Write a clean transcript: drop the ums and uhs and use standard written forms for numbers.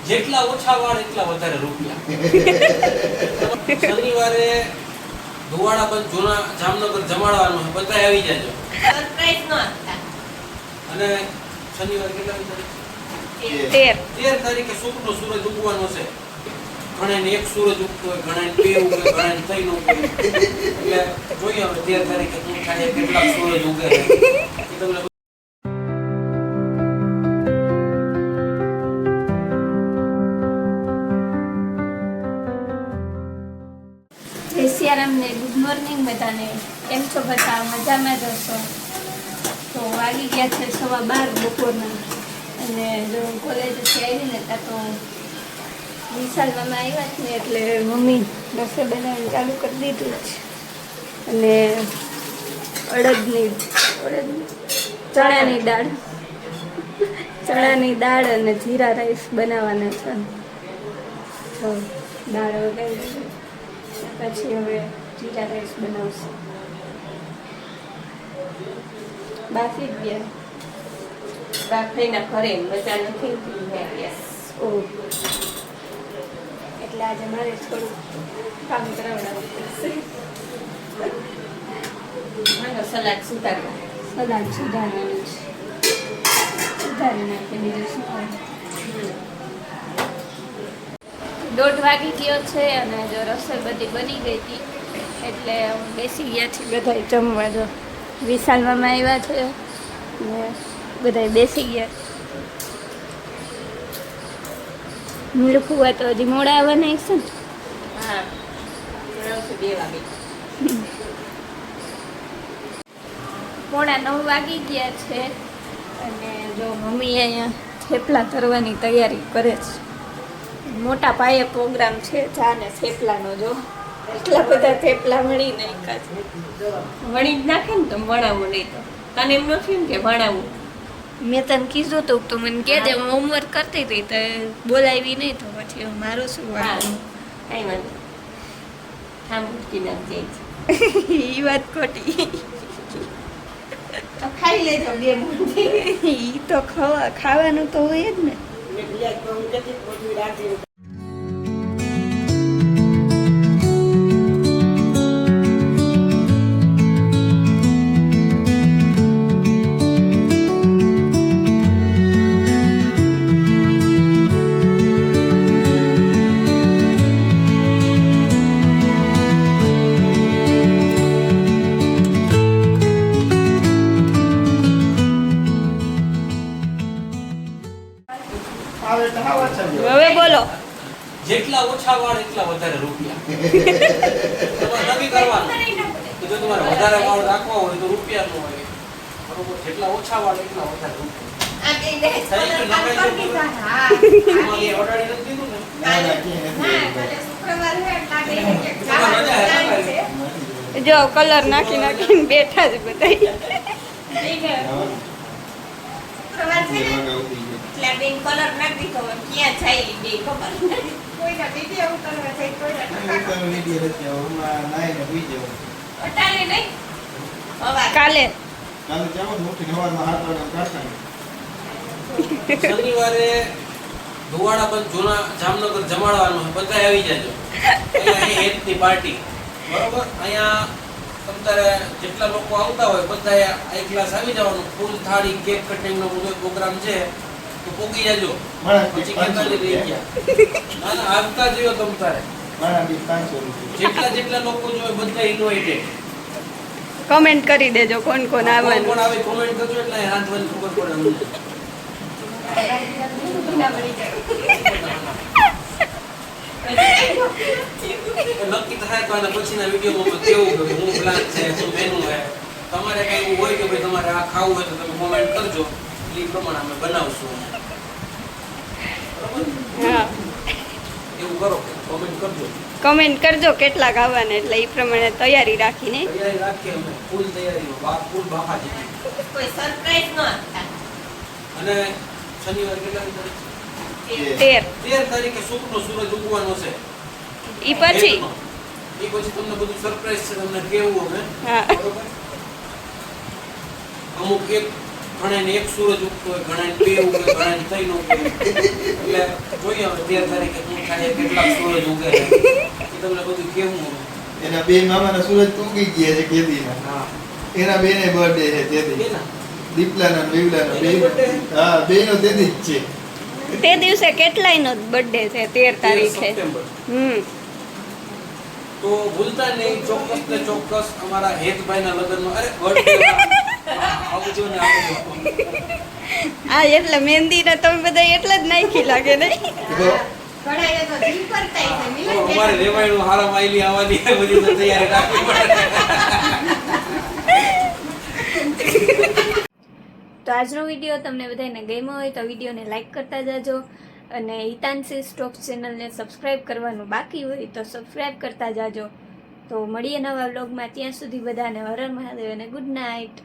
જેટલા ઓછા વાળ એટલા વધારે રૂપિયા. શનિવારે ધુવાડા બંધ જૂના જામનગર જમાડવાનું છે, બધા આવી જાજો. સરપ્રાઈઝ નો આપતા. અને શનિવારે કેટલા તારીખ? 13 તારીખે શુક્રનો સૂરજ ઉગવાનો છે. ઘણાને એક સૂરજ ઉગતો હોય, ઘણાને બે ઉગે, ઘણાને ત્રણ ઉગે. એટલે જોઈએ હવે 13 તારીખે શું થાય, કેટલા સૂરજ ઉગે એ તમને. સિયારામને ગુડ મોર્નિંગ બધાને. કેમ છો બધા? મજામાં જ હશો? તો વાગી ગયા છે 12:15 બપોરના. અને જો કોલેજથી આવીને ત્યાં તો વિશાલમાં આવ્યા છે એટલે મમ્મી રસોઈ બનાવવાનું ચાલુ કરી દીધું છે. અને ચણાની દાળ અને જીરા રાઈસ બનાવવાના છે. તો દાળ વગાડી પછી હવે જીરા રાઈસ બનાવશે. બાફી જ ગયા બાફીના ઘરે મજા નથી ઓહ, એટલે આજે મારે થોડું કામ કરાવડાવવું પડશે. સલાડ સુધારવા. સલાડ સુધારવાનું છે, સુધારી નાખી બીજું શું હોય. 1:30 વાગી ગયો છે અને જો રસોઈ બધી બની ગઈ હતી એટલે બેસી ગયા છે બધા જમવા. જો વિશાલમાં આવ્યા છે ને બધા બેસી ગયા. મૂળખું તો હજી મોડા આવવાના છે ને. હા, 2 વાગે. 9:45 વાગી ગયા છે અને જો મમ્મી અહીંયા થેપલા તરવાની તૈયારી કરે છે. મોટા પાયે પ્રોગ્રામ છે ચા ને થેપલાનો. જો એટલા બધા થેપલા વણી નાખ્યા છે. વણી જ નાખે ને તો વણાવું નહીં. તો તને એમ નથી ને કે વણાવું? મેં તને કીધું હતું તો મને કહેજે, હું હોમવર્ક કરતી હતી તો બોલાવી નહીં તો પછી મારું શું વાંધો. કઈ વાંધો સાંભળતી નથી. એ વાત ખોટી. તો ખાઈ લેજો 2 મુઠ્ઠી. એ તો ખાવાનું તો હોય જ ને. હવે બોલો. જેટલા ઓછા વાળ એટલા વધારે રૂપિયા. તમારે નક્કી કરવાનું કે જો તમારે વધારે વાળ રાખવા હોય તો રૂપિયા નો હોય, બરોબર? જેટલા ઓછા વાળ એટલા વધારે રૂપિયા. જો કલર નાખી નાખીને બેઠા જ બધા. કલર નાખી દીધો ક્યાં જાય બે ખબર. કોઈના વિડીયો ઉતારવા જાય, અટાણે નહીં કાલે શનિવારે ધુવાડા બંધ જૂના જામનગર જમાડવાનું છે, બધા આવી જાજો. અહીંયા હેતની પાર્ટી, બરોબર? અહીંયા તમારે જેટલા લોકો આવતા હોય બધા એક ક્લાસ આવી જવાનું. ફૂલ થાળી, કેક કટિંગ નો બધો પ્રોગ્રામ છે તો પોગી જાજો. પછી કેતાલી રહી ગયા. ના ના, આવતા જોયો તમારે. જેટલા લોકો જોવે બધા ઇન્વાઇટેડ. કમેન્ટ કરી દેજો કોણ કોણ આવવાનું. કોણ આવે કમેન્ટ કરજો એટલે હાથવાની ખબર પડે અમને. નક્કી થાય તો આના પછીના વિડીયોમાં કેવું કે હું પ્લાન છે, શું મેનુ છે. તમારે કઈ એવું હોય કે ભાઈ તમારે આ ખાવું હોય તો તમે કોમેન્ટ કરજો, એ પ્રમાણે અમે બનાવશું. બરાબર? હા, એવું કરો, કોમેન્ટ કરજો. કમેન્ટ કરજો કેટલા આવવાના, એટલે એ પ્રમાણે તૈયારી રાખીને. તૈયારી રાખીએ અમે, ફૂલ તૈયારીમાં, ફૂલ બાપા જેવી. કોઈ સરપ્રાઈઝ ન આપતા. અને શનિવારે કેટલા તારીખ? 13 13 તારીખે શુક્રનો સૂરજ ઉગવાનો છે ઈ પછી હેતનો. ઈ પછી તમને બધું સરપ્રાઈઝ છે તમને કેવું અમે હા બરોબર અમુક એક ઘણાને એક સૂરજ ઉગતો હોય ઘણાને બે ઉગે ઘણાને ત્રણ ઉગે એટલે જોઈએ હવે 13 તારીખે શું થાય કેટલા સૂરજ ઉગે છે એ તમને બધું કેવું અમે. એના બે મામાના સૂરજ તો ઉગી ગયા છે કેદીના. હા એના બેને બર્થડે છે તેથી. કેના? દીપલાનો ને બેવલાનો એની birthday? હા બેનો તેથી જ છે. તે દિવસે કેટલાયનો બર્થડે છે 13 તારીખે સપ્ટેમ્બર. તો ભૂલતા નહીં ચોક્કસ ને ચોક્કસ અમારા હેતભાઈના લગ્નનો અરે birthday આવજો ને આવજો આ એટલે મહેંદીને તમે બધા એટલે જ નાખી લાગે નહીં તો ઘણાએ તો જીવ કરતાય છે તો મિલન અમારે રેવાયનું હારા માયલી આવવાની બધી તો તૈયારી રાખવી પડે તો આજનો વિડીયો તમને બધાને ગમ્યો હોય તો વિડીયોને લાઈક કરતા જાજો અને હિતાંશી સ્ટોક્સ ચેનલને સબસ્ક્રાઈબ કરવાનું બાકી હોય તો સબસ્ક્રાઈબ કરતા જાજો તો મળીએ નવા વ્લોગમાં ત્યાં સુધી બધાને હર હર મહાદેવ અને ગુડ નાઇટ.